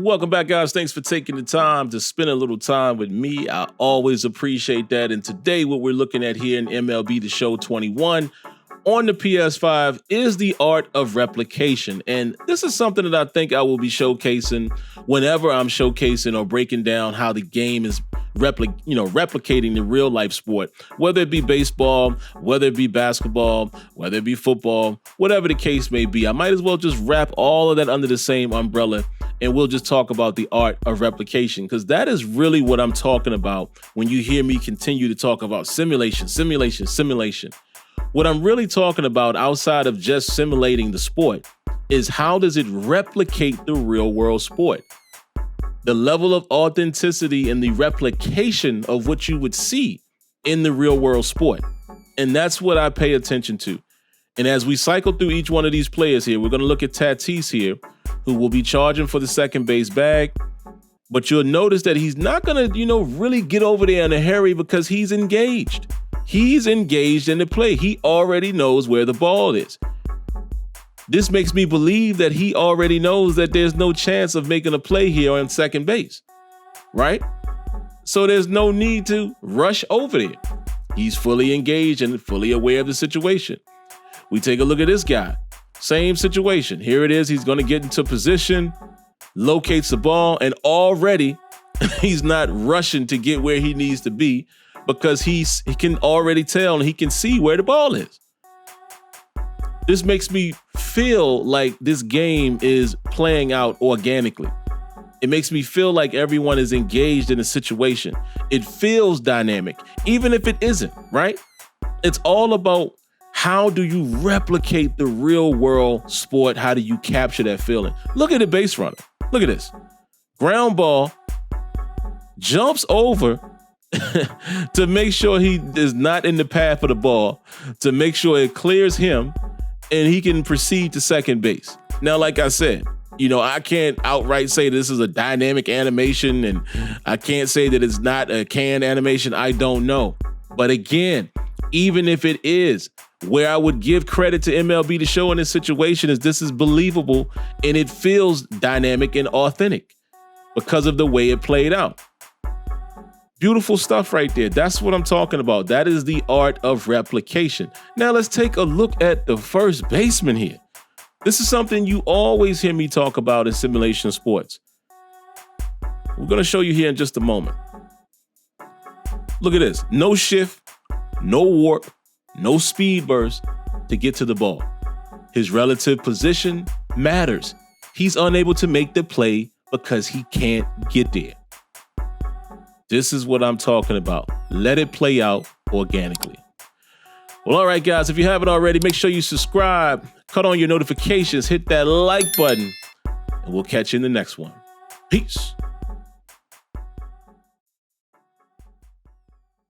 Welcome back, guys. Thanks for taking the time to spend a little time with me. I always appreciate that. And today, what we're looking at here in MLB The Show 21 on the PS5 is the art of replication. And this is something that I think I will be showcasing whenever I'm showcasing or breaking down how the game is replicating the real life sport, whether it be baseball, whether it be basketball, whether it be football, whatever the case may be. I might as well just wrap all of that under the same umbrella, and we'll just talk about the art of replication, because that is really what I'm talking about when you hear me continue to talk about simulation. What I'm really talking about outside of just simulating the sport is how does it replicate the real world sport? The level of authenticity and the replication of what you would see in the real world sport. And that's what I pay attention to. And as we cycle through each one of these players here, we're going to look at Tatis here, who will be charging for the second base bag. But you'll notice that he's not going to, really get over there in a hurry because he's engaged. He's engaged in the play. He already knows where the ball is. This makes me believe that he already knows that there's no chance of making a play here on second base, right? So there's no need to rush over there. He's fully engaged and fully aware of the situation. We take a look at this guy. Same situation. Here it is. He's going to get into position, locates the ball, and already he's not rushing to get where he needs to be because he can already tell and he can see where the ball is. This makes me feel like this game is playing out organically. It makes me feel like everyone is engaged in a situation. It feels dynamic, even if it isn't, right? It's all about how do you replicate the real world sport? How do you capture that feeling? Look at the base runner. Look at this. Ground ball, jumps over to make sure he is not in the path of the ball, to make sure it clears him, and he can proceed to second base. Now, like I said, I can't outright say this is a dynamic animation, and I can't say that it's not a canned animation. I don't know. But again, even if it is, where I would give credit to MLB The Show in this situation is this is believable and it feels dynamic and authentic because of the way it played out. Beautiful stuff right there. That's what I'm talking about. That is the art of replication. Now let's take a look at the first baseman here. This is something you always hear me talk about in simulation sports. We're going to show you here in just a moment. Look at this. No shift, no warp, no speed burst to get to the ball. His relative position matters. He's unable to make the play because he can't get there. This is what I'm talking about. Let it play out organically. Well, all right, guys, if you haven't already, make sure you subscribe, cut on your notifications, hit that like button, and we'll catch you in the next one. Peace.